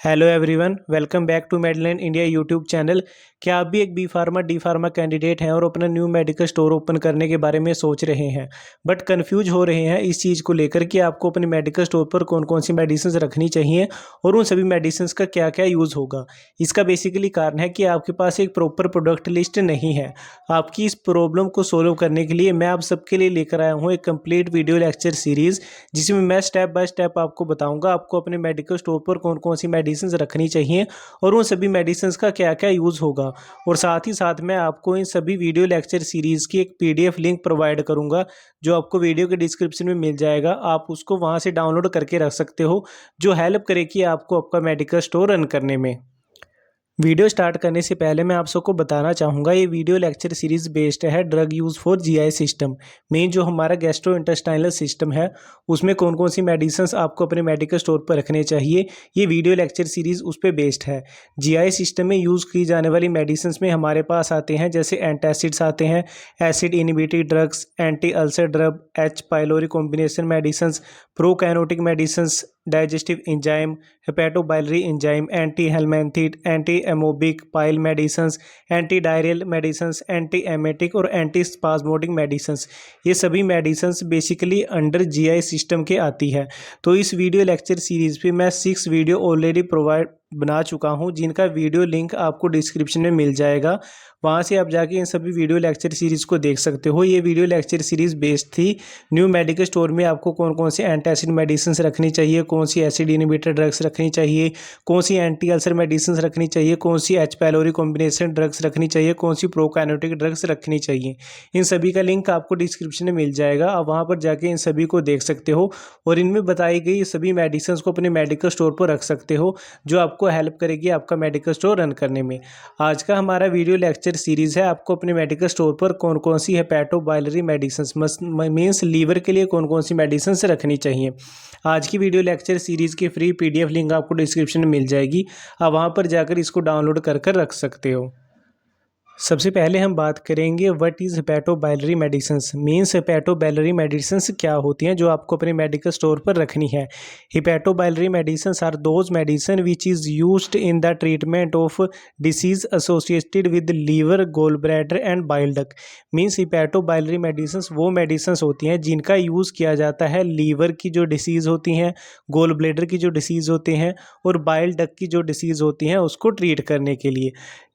Hello everyone, welcome back to Medline India YouTube channel. क्या आप भी एक B pharma D pharma candidate हैं और अपना न्यू मेडिकल स्टोर ओपन करने के बारे में सोच रहे हैं बट कंफ्यूज हो रहे हैं इस चीज़ को लेकर कि आपको अपने मेडिकल स्टोर पर कौन कौन सी मेडिसिन रखनी चाहिए और उन सभी मेडिसिन का क्या क्या यूज़ होगा। इसका बेसिकली कारण है कि आपके पास एक प्रॉपर प्रोडक्ट लिस्ट नहीं है। आपकी इस प्रॉब्लम को सोल्व करने के लिए मैं आप सबके लिए लेकर आया हूँ एक कंप्लीट वीडियो लेक्चर सीरीज़, जिसमें मैं स्टेप बाय स्टेप आपको बताऊँगा आपको अपने मेडिकल स्टोर पर कौन कौन सी मेडिसिन रखनी चाहिए और उन सभी मेडिसिन का क्या क्या यूज़ होगा। और साथ ही साथ मैं आपको इन सभी वीडियो लेक्चर सीरीज़ की एक पीडीएफ लिंक प्रोवाइड करूंगा, जो आपको वीडियो के डिस्क्रिप्शन में मिल जाएगा। आप उसको वहां से डाउनलोड करके रख सकते हो, जो हेल्प करेगी आपको आपका मेडिकल स्टोर रन करने में। वीडियो स्टार्ट करने से पहले मैं आप सबको बताना चाहूँगा, ये वीडियो लेक्चर सीरीज़ बेस्ड है drug use for GI system. Main जो हमारा गैस्ट्रो इंटेस्टाइनल सिस्टम है, उसमें कौन कौन सी मेडिसिन आपको अपने मेडिकल स्टोर पर रखने चाहिए, ये वीडियो लेक्चर सीरीज़ उस पर बेस्ड है। जीआई सिस्टम में यूज़ की जाने वाली मेडिसिन में हमारे पास आते हैं जैसे एंटासिड्स आते हैं, acid inhibitory drugs, anti ulcer drug, H pylori combination medicine, prokinetic medicine, digestive enzyme, hepatobiliary enzyme, anti helminthic, anti amoebic pile medicines, anti diarrheal medicines, anti emetic और एंटी स्पाज्मोडिक मेडिसिन्स। ये सभी medicines basically under GI system के आती है। तो इस video lecture series पे मैं 6 वीडियो ऑलरेडी बना चुका हूँ, जिनका वीडियो लिंक आपको डिस्क्रिप्शन में मिल जाएगा। वहाँ से आप जाके इन सभी वीडियो लेक्चर सीरीज़ को देख सकते हो। ये वीडियो लेक्चर सीरीज़ बेस्ड थी न्यू मेडिकल स्टोर में आपको कौन कौन सी एंटासिड मेडिसिन रखनी चाहिए, कौन सी एसिड इनहिबिटर ड्रग्स रखनी चाहिए, कौन सी एंटी अल्सर मेडिसिन रखनी चाहिए, कौन सी एच पाइलोरी कॉम्बिनेशन ड्रग्स रखनी चाहिए, कौन सी प्रोकाइनेटिक ड्रग्स रखनी चाहिए। इन सभी का लिंक आपको डिस्क्रिप्शन में मिल जाएगा। आप वहाँ पर जाके इन सभी को देख सकते हो और इनमें बताई गई सभी मेडिसिन को अपने मेडिकल स्टोर पर रख सकते हो, जो आपको हेल्प करेगी आपका मेडिकल स्टोर रन करने में। आज का हमारा वीडियो लेक्चर सीरीज़ है आपको अपने मेडिकल स्टोर पर कौन कौन सी हेपेटोबाइलरी मेडिसिन मीन्स लीवर के लिए कौन कौन सी मेडिसिन रखनी चाहिए। आज की वीडियो लेक्चर सीरीज़ की फ्री पीडीएफ लिंक आपको डिस्क्रिप्शन में मिल जाएगी। आप वहाँ पर जाकर इसको डाउनलोड कर रख सकते हो। सबसे पहले हम बात करेंगे what is hepatobiliary medicines. Means hepatobiliary medicines क्या होती हैं जो आपको अपने मेडिकल स्टोर पर रखनी है। Hepatobiliary medicines are those medicine which is used in the treatment of disease associated with liver, gall bladder and bile duct. Means hepatobiliary medicines वो मेडिसिन्स होती हैं जिनका यूज़ किया जाता है लीवर की जो डिसीज़ होती हैं, गोल ब्लैडर की जो डिसीज़ होती हैं और बाइल डक्ट की जो डिसीज़ होती हैं उसको ट्रीट करने के लिए।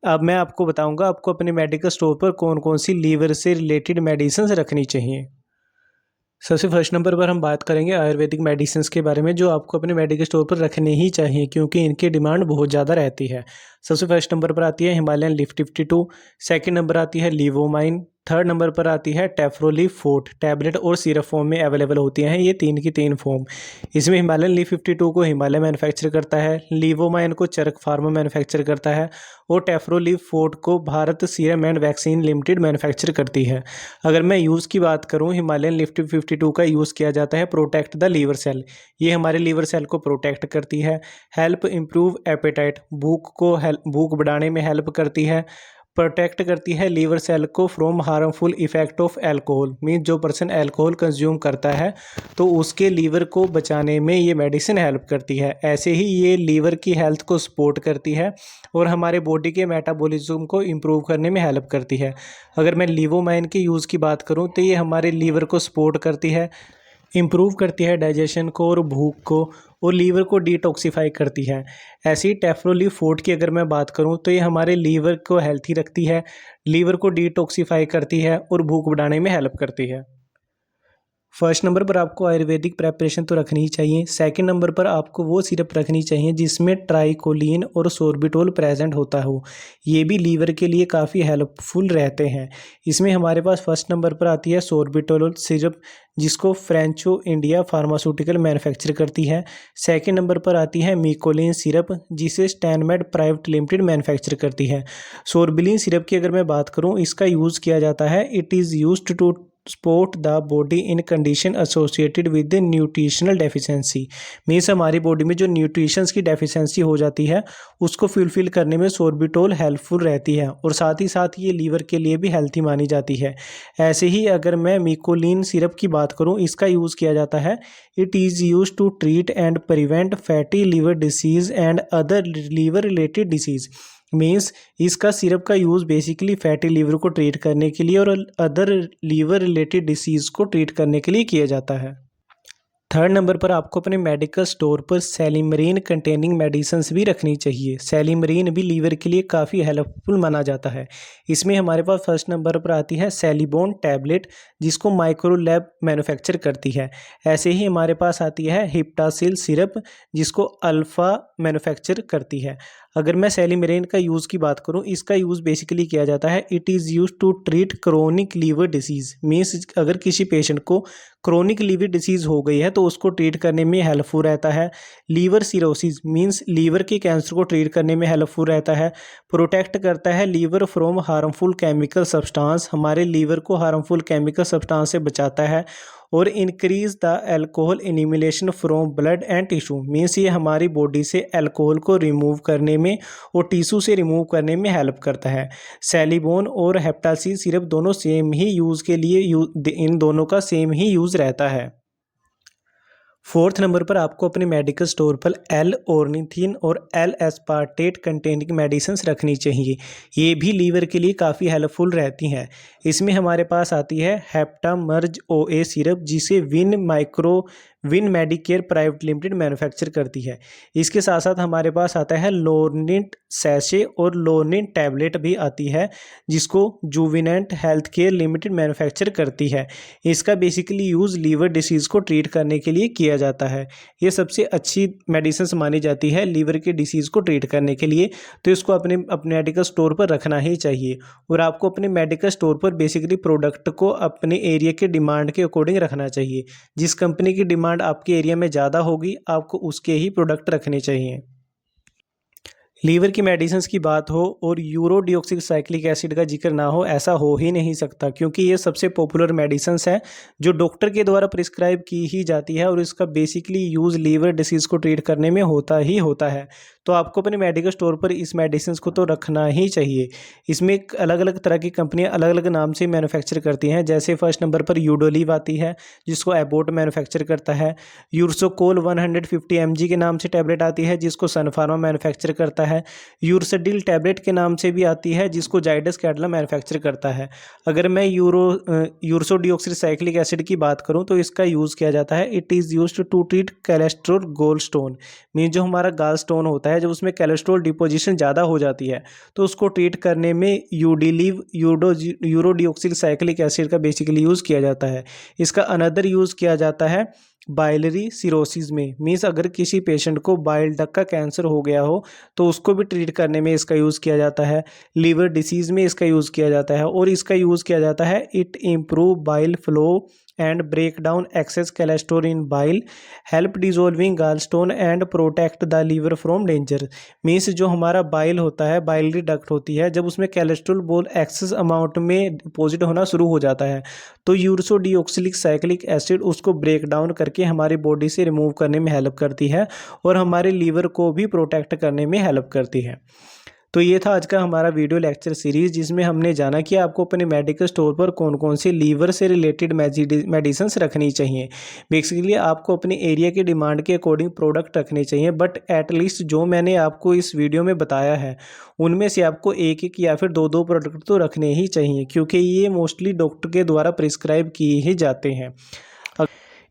अब मैं आपको बताऊंगा आपको अपने मेडिकल स्टोर पर कौन कौन सी लीवर से रिलेटेड मेडिसिन रखनी चाहिए। सबसे फर्स्ट नंबर पर हम बात करेंगे आयुर्वेदिक मेडिसिन के बारे में, जो आपको अपने मेडिकल स्टोर पर रखने ही चाहिए क्योंकि इनकी डिमांड बहुत ज़्यादा रहती है। सबसे फर्स्ट नंबर पर आती है हिमालयन लिफ्ट 52, सेकंड नंबर आती है लीवोमाइन, थर्ड नंबर पर आती है टेफ्रोली फोर्ट। टैबलेट और सिरप फॉर्म में अवेलेबल होती हैं ये तीन की तीन फॉर्म। इसमें हिमालयन लीफ 52 को हिमालय मैन्युफैक्चर करता है, लीवोमाइन को चरक फार्मा मैन्युफैक्चर करता है और टेफ्रोलीफ फोर्ट को Bharat serum and vaccine limited manufacture करती है। अगर मैं यूज़ की बात करूं, हिमालयन लिफ्ट 52 का यूज़ किया जाता है प्रोटेक्ट द लीवर सेल। ये हमारे लीवर सेल को प्रोटेक्ट करती है। हेल्प इम्प्रूव एपेटाइट, भूख बढ़ाने में हेल्प करती है। प्रोटेक्ट करती है लीवर सेल को from harmful effect of alcohol. Means जो पर्सन एल्कोहल कंज्यूम करता है तो उसके लीवर को बचाने में ये मेडिसिन हेल्प करती है। ऐसे ही ये लीवर की हेल्थ को सपोर्ट करती है और हमारे बॉडी के मेटाबॉलिज्म को इम्प्रूव करने में हेल्प करती है। अगर मैं लीवोमाइन के यूज़ की बात करूँ तो ये हमारे लीवर को सपोर्ट करती है, इम्प्रूव करती है डाइजेशन को और भूख को, और लीवर को डिटॉक्सिफाई करती है। ऐसी टेफ्रोली फोर्ट की अगर मैं बात करूं तो ये हमारे लीवर को हेल्थी रखती है, लीवर को डिटॉक्सिफाई करती है और भूख बढ़ाने में हेल्प करती है। फर्स्ट नंबर पर आपको आयुर्वेदिक प्रेपरेशन तो रखनी ही चाहिए। सेकंड नंबर पर आपको वो सिरप रखनी चाहिए जिसमें ट्राइकोलिन और सोर्बिटोल प्रेजेंट होता हो। ये भी लीवर के लिए काफ़ी हेल्पफुल रहते हैं। इसमें हमारे पास फर्स्ट नंबर पर आती है सोर्बिटोल सिरप, जिसको फ्रेंचो इंडिया फार्मास्यूटिकल मैन्युफैक्चर करती है। सेकंड नंबर पर आती है मिकोलिन सिरप, जिसे स्टैनमेड प्राइवेट लिमिटेड मैन्युफैक्चर करती है। सोर्बिलिन सिरप की अगर मैं बात करूँ, इसका यूज़ किया जाता है, it is used to support the body in condition associated with nutritional deficiency. Means हमारी बॉडी में जो न्यूट्रिशंस की डेफिशिएंसी हो जाती है उसको फुलफिल करने में सोर्बिटोल हेल्पफुल रहती है और साथ ही साथ ये लीवर के लिए भी हेल्थी मानी जाती है। ऐसे ही अगर मैं मिकोलिन सिरप की बात करूं, इसका यूज़ किया जाता है। It is use to treat and prevent fatty liver disease and other liver related disease. Means इसका सिरप का यूज़ बेसिकली फैटी लीवर को ट्रीट करने के लिए और अदर लीवर रिलेटेड डिसीज़ को ट्रीट करने के लिए किया जाता है। थर्ड नंबर पर आपको अपने मेडिकल स्टोर पर सेलिमरीन कंटेनिंग मेडिसिन्स भी रखनी चाहिए। सेलिमरीन भी लीवर के लिए काफ़ी हेल्पफुल माना जाता है। इसमें हमारे पास फर्स्ट नंबर पर आती है सेलिबोन टैबलेट, जिसको माइक्रोलैब मैन्युफैक्चर करती है। ऐसे ही हमारे पास आती है हिप्टासिल सिरप, जिसको अल्फ़ा मैन्युफैक्चर करती है। अगर मैं सेलिमरीन का यूज़ की बात करूं, इसका यूज़ बेसिकली किया जाता है। It is use to treat chronic liver disease. Means अगर किसी पेशेंट को क्रोनिक लीवर डिसीज़ हो गई है तो उसको ट्रीट करने में हेल्पफुल रहता है। लीवर सिरोसिस मीन्स लीवर के कैंसर को ट्रीट करने में हेल्पफुल रहता है। प्रोटेक्ट करता है liver from harmful chemical substance, हमारे लीवर को हार्मफुल केमिकल सब्सटेंस से बचाता है। और increase the alcohol elimination from blood and tissue. Means ये हमारी बॉडी से अल्कोहल को रिमूव करने में और टिश्यू से रिमूव करने में हेल्प करता है। सेलिबोन और हेप्टासिल सिरप दोनों सेम ही यूज़ के लिए इन दोनों का सेम ही यूज़ रहता है। फोर्थ नंबर पर आपको अपने मेडिकल स्टोर पर एल ऑर्निथिन और एल एस्पार्टेट कंटेनिंग मेडिसिन्स रखनी चाहिए। ये भी लीवर के लिए काफ़ी हेल्पफुल रहती हैं। इसमें हमारे पास आती है हेप्टामर्ज ओए सिरप, जिसे win Medicare private limited manufacture करती है। इसके साथ साथ हमारे पास आता है लोनिट सैशे और लोनिट टैबलेट भी आती है, जिसको जुविनेंट हेल्थ केयर लिमिटेड मैन्युफैक्चर करती है। इसका बेसिकली यूज़ लीवर डिसीज़ को ट्रीट करने के लिए किया जाता है। ये सबसे अच्छी मेडिसिन मानी जाती है लीवर के डिसीज़ को ट्रीट करने के लिए, तो इसको अपने मेडिकल स्टोर पर रखना ही चाहिए। और आपको अपने मेडिकल स्टोर पर बेसिकली प्रोडक्ट को अपने एरिया के डिमांड के अकॉर्डिंग रखना चाहिए। जिस कंपनी की डिमांड आपके एरिया में ज़्यादा होगी, आपको उसके ही प्रोडक्ट रखने चाहिए। लीवर की मेडिसिन की बात हो और यूरो डिऑक्सी साइक्लिक एसिड का जिक्र ना हो, ऐसा हो ही नहीं सकता, क्योंकि ये सबसे पॉपुलर मेडिसिन है जो डॉक्टर के द्वारा प्रिस्क्राइब की ही जाती है और इसका बेसिकली यूज़ लीवर डिसीज़ को ट्रीट करने में होता ही होता है। तो आपको अपने मेडिकल स्टोर पर इस मेडिसिन को तो रखना ही चाहिए। इसमें अलग अलग तरह की कंपनियां अलग अलग नाम से मैन्युफैक्चर करती हैं। जैसे फर्स्ट नंबर पर यूडोलीव आती है, जिसको एबोट मैन्युफैक्चर करता है। यूरसोकोल 150 mg के नाम से टैबलेट आती है, जिसको सन फार्मा मैन्युफैक्चर करता है। यूरसडिल टैबलेट के नाम से भी आती है, जिसको जाइडस कैडिला मैन्युफैक्चर करता है। अगर मैं यूरसो डिऑक्सीसाइक्लिक एसिड की बात करूं तो इसका यूज़ किया जाता है। It is used to treat cholesterol gall stone. Mean जो हमारा गाल स्टोन होता है, जब उसमें कोलेस्ट्रॉल डिपोजिशन ज़्यादा हो जाती है तो उसको ट्रीट करने में यूडिलीव यूरो डिऑक्सीसाइक्लिक एसिड का बेसिकली यूज़ किया जाता है। इसका अनदर यूज़ किया जाता है बाइलरी सिरोसिस में। मीन्स अगर किसी पेशेंट को बाइल डक्ट का कैंसर हो गया हो तो उसको भी ट्रीट करने में इसका यूज़ किया जाता है। लीवर डिसीज़ में इसका यूज़ किया जाता है और इसका यूज़ किया जाता है it improve bile flow and break down excess cholesterol in bile, help dissolving gall stone and protect the liver from danger. Means जो हमारा बाइल होता है, बाइलरी डक्ट होती है, जब उसमें कोलेस्ट्रॉल बोल एक्सेस अमाउंट में डिपॉजिट होना शुरू हो जाता है तो यूरसो डिऑक्सिलिक साइक्लिक एसिड उसको ब्रेक डाउन करके हमारी बॉडी से रिमूव करने में हेल्प करती है और हमारे लीवर को भी प्रोटेक्ट करने में हेल्प करती है। तो ये था आज का हमारा वीडियो लेक्चर सीरीज़, जिसमें हमने जाना कि आपको अपने मेडिकल स्टोर पर कौन कौन सी लीवर से रिलेटेड मेडिसिन्स रखनी चाहिए। बेसिकली आपको अपने एरिया की डिमांड के अकॉर्डिंग प्रोडक्ट रखने चाहिए, बट एटलीस्ट जो मैंने आपको इस वीडियो में बताया है उनमें से आपको एक एक या फिर दो दो प्रोडक्ट तो रखने ही चाहिए, क्योंकि ये मोस्टली डॉक्टर के द्वारा प्रिस्क्राइब किए ही जाते हैं।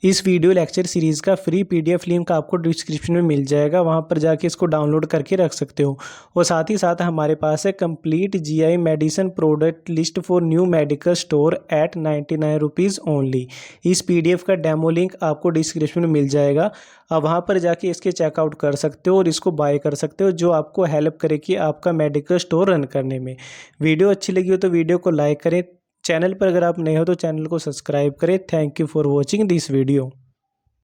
इस वीडियो लेक्चर सीरीज़ का फ्री PDF लिंक आपको डिस्क्रिप्शन में मिल जाएगा, वहां पर जाके इसको डाउनलोड करके रख सकते हो। और साथ ही साथ हमारे पास है complete GI medicine product list for new medical store at 99 rupees only. इस PDF का डेमो लिंक आपको डिस्क्रिप्शन में मिल जाएगा, आप वहाँ पर जाके इसके चेकआउट कर सकते हो और इसको बाय कर सकते हो, जो आपको हेल्प करेगी आपका मेडिकल स्टोर रन करने में। वीडियो अच्छी लगी हो तो वीडियो को लाइक करें, चैनल पर अगर आप नए हो तो चैनल को सब्सक्राइब करें। Thank you for watching this video.